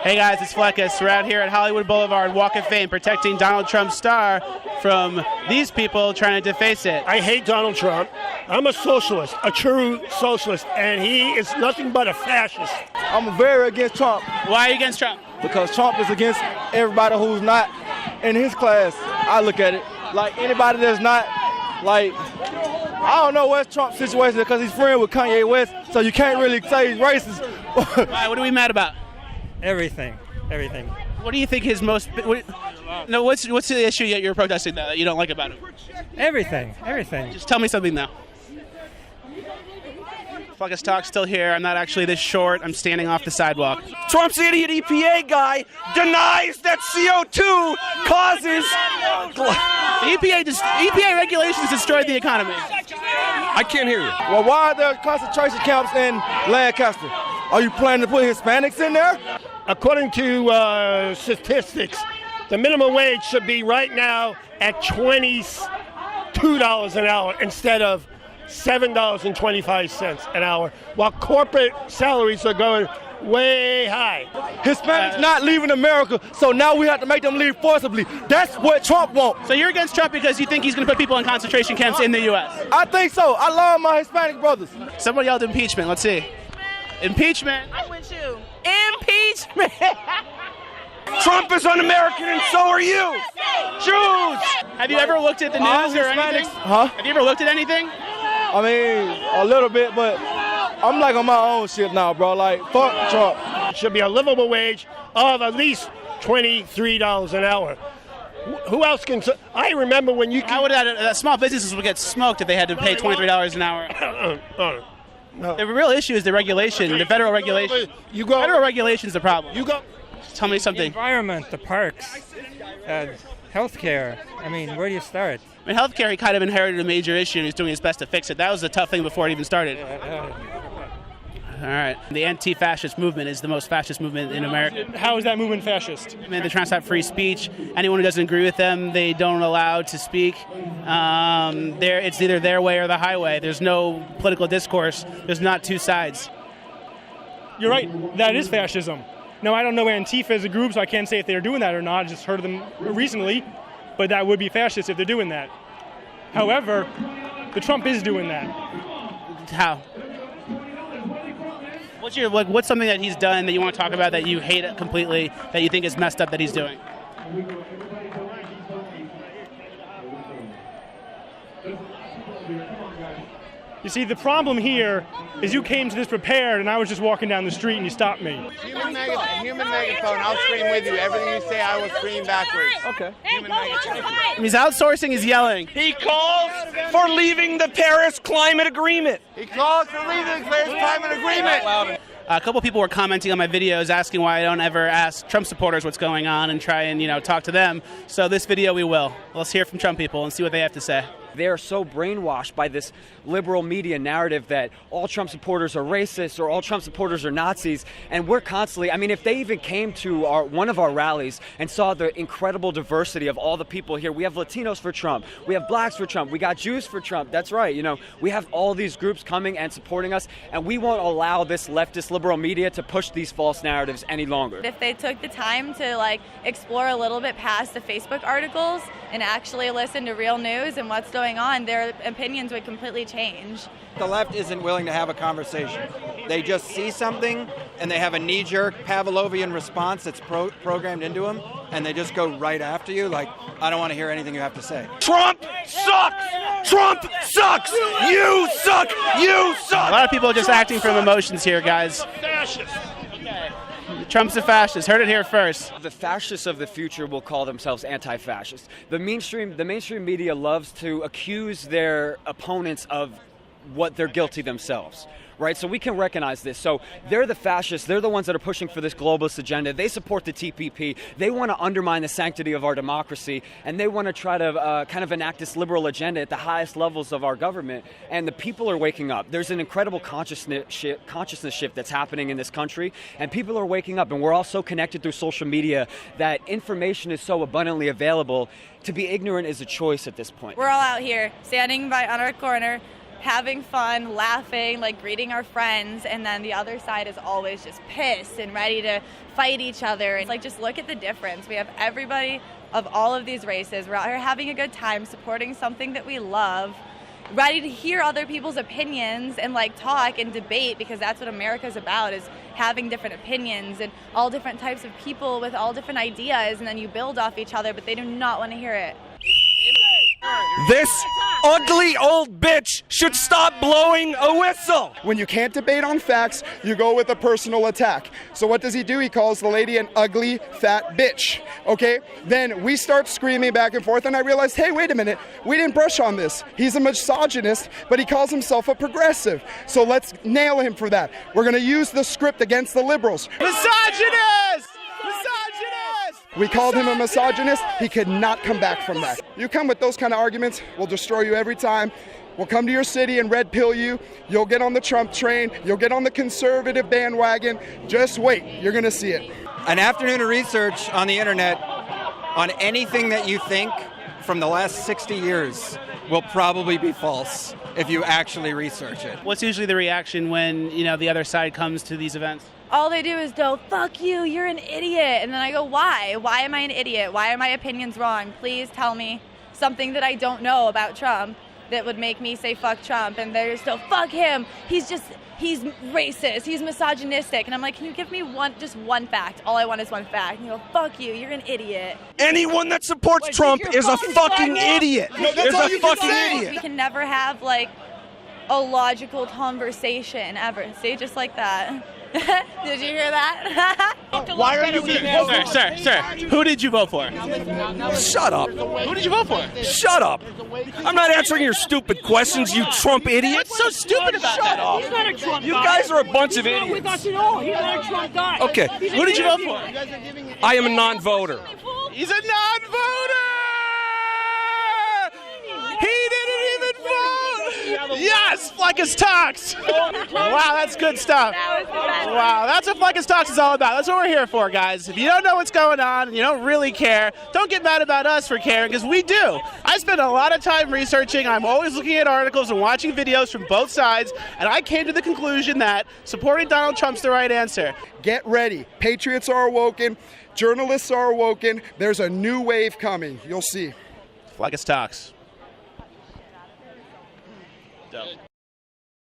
Hey guys, it's Fleckus. We're out here at Hollywood Boulevard, Walk of Fame, protecting Donald Trump's star from these people trying to deface it. I hate Donald Trump. I'm a socialist, a true socialist, and he is nothing but a fascist. I'm very against Trump. Why are you against Trump? Because Trump is against everybody who's not in his class. I look at it like anybody that's not, like, I don't know what's Trump's situation because he's friends with Kanye West, so you can't really say he's racist. Why? What are we mad about? Everything. What do you think his most? What's the issue that you're protesting that you don't like about him? Everything. Just tell me something now. Fleckus Talk still here. I'm not actually this short. I'm standing off the sidewalk. Trump's idiot EPA guy denies that CO2 causes. EPA regulations destroyed the economy. I can't hear you. Well, why are there concentration camps in Lancaster? Are you planning to put Hispanics in there? According to statistics, the minimum wage should be right now at $22 an hour instead of $7.25 an hour, while corporate salaries are going way high. Hispanics not leaving America, so now we have to make them leave forcibly. That's what Trump wants. So you're against Trump because you think he's going to put people in concentration camps in the U.S.? I think so. I love my Hispanic brothers. Somebody yelled impeachment. Let's see. Impeachment. I'm with you. Impeachment. Trump is un-American and so are you. Jews. Have you ever looked at the news or anything? Huh? Have you ever looked at anything? I mean, a little bit, but I'm like on my own shit now, bro. Like, fuck Trump. It should be a livable wage of at least $23 an hour. Who else can? I remember when you. How would that small businesses would get smoked if they had to pay $23 an hour? No. The real issue is the regulation, the federal regulation. Federal regulation is the problem. You go. Tell me The something. environment, the parks, healthcare. I mean, where do you start? I mean, healthcare, he kind of inherited a major issue, and he's doing his best to fix it. That was a tough thing before it even started. All right. The anti-fascist movement is the most fascist movement in America. How is that movement fascist? I mean, they're trying to stop free speech. Anyone who doesn't agree with them, they don't allow to speak. It's either their way or the highway. There's no political discourse. There's not two sides. You're right. That is fascism. Now, I don't know Antifa as a group, so I can't say if they're doing that or not. I just heard of them recently. But that would be fascist if they're doing that. However, the Trump is doing that. How? What's something that he's done that you want to talk about that you hate it completely, that you think is messed up that he's doing? You see, the problem here is you came to this prepared, and I was just walking down the street, and you stopped me. Human megaphone. I'll scream with you. Everything you say, I will scream backwards. Okay. Human megaphone. He's outsourcing, he's yelling. He calls for leaving the Paris Climate Agreement. He calls for leaving the Paris Climate Agreement. A couple people were commenting on my videos asking why I don't ever ask Trump supporters what's going on and try and, talk to them. So this video we will. Let's hear from Trump people and see what they have to say. They are so brainwashed by this liberal media narrative that all Trump supporters are racist or all Trump supporters are Nazis. And we're constantly, if they even came to one of our rallies and saw the incredible diversity of all the people here. We have Latinos for Trump. We have blacks for Trump. We got Jews for Trump. That's right. We have all these groups coming and supporting us. And we won't allow this leftist liberal media to push these false narratives any longer. If they took the time to explore a little bit past the Facebook articles and actually listen to real news and what's going on, their opinions would completely change. The left isn't willing to have a conversation. They just see something and they have a knee-jerk Pavlovian response that's programmed into them, and they just go right after you like, I don't want to hear anything you have to say. Trump sucks! Trump sucks! You suck! You suck! A lot of people are just acting from emotions here, guys. Fascist. Trump's a fascist. Heard it here first. The fascists of the future will call themselves anti-fascist. The mainstream media loves to accuse their opponents of what they're guilty themselves. Right? So we can recognize this. So they're the fascists. They're the ones that are pushing for this globalist agenda. They support the TPP. They want to undermine the sanctity of our democracy, and they want to try to kind of enact this liberal agenda at the highest levels of our government. And the people are waking up. There's an incredible consciousness shift that's happening in this country, and people are waking up. And we're all so connected through social media that information is so abundantly available. To be ignorant is a choice at this point. We're all out here standing on our corner, having fun, laughing, like greeting our friends, and then the other side is always just pissed and ready to fight each other. It's like, just look at the difference. We have everybody of all of these races. We're out here having a good time, supporting something that we love, ready to hear other people's opinions and like talk and debate, because that's what America's about, is having different opinions and all different types of people with all different ideas, and then you build off each other, but they do not want to hear it. This ugly old bitch should stop blowing a whistle. When you can't debate on facts, you go with a personal attack. So what does he do? He calls the lady an ugly, fat bitch. Okay? Then we start screaming back and forth, and I realized, hey, wait a minute, we didn't brush on this. He's a misogynist, but he calls himself a progressive. So let's nail him for that. We're going to use the script against the liberals. Misogynist! We called him a misogynist. He could not come back from that. You come with those kind of arguments, we'll destroy you every time. We'll come to your city and red pill you. You'll get on the Trump train. You'll get on the conservative bandwagon. Just wait. You're going to see it. An afternoon of research on the internet on anything that you think from the last 60 years will probably be false if you actually research it. What's usually the reaction when, the other side comes to these events? All they do is go, fuck you, you're an idiot. And then I go, why? Why am I an idiot? Why are my opinions wrong? Please tell me something that I don't know about Trump that would make me say fuck Trump. And they're still, fuck him. He's racist. He's misogynistic. And I'm like, can you give me just one fact? All I want is one fact. And you go, fuck you, you're an idiot. Anyone that supports Trump is a fucking idiot. Is a fucking idiot. We can never have like a logical conversation ever. See, just like that. Did you hear that? Why are you being Sir, who did you vote for? Shut up. Who did you vote for? Shut up. I'm not answering your stupid questions, you Trump idiot. What's so stupid about that? He's not a Trump guy. You guys are a bunch of idiots. With us at all. He's not a Trump guy. Okay. Who did you vote for? I am a non-voter. He's a non-voter! He didn't even vote! Yes! Fleckus Talks! Wow, that's good stuff. Wow, that's what Fleckus Talks is all about. That's what we're here for, guys. If you don't know what's going on and you don't really care, don't get mad about us for caring, because we do. I spend a lot of time researching. I'm always looking at articles and watching videos from both sides, and I came to the conclusion that supporting Donald Trump's the right answer. Get ready. Patriots are awoken. Journalists are awoken. There's a new wave coming. You'll see. Fleckus Talks. Dope.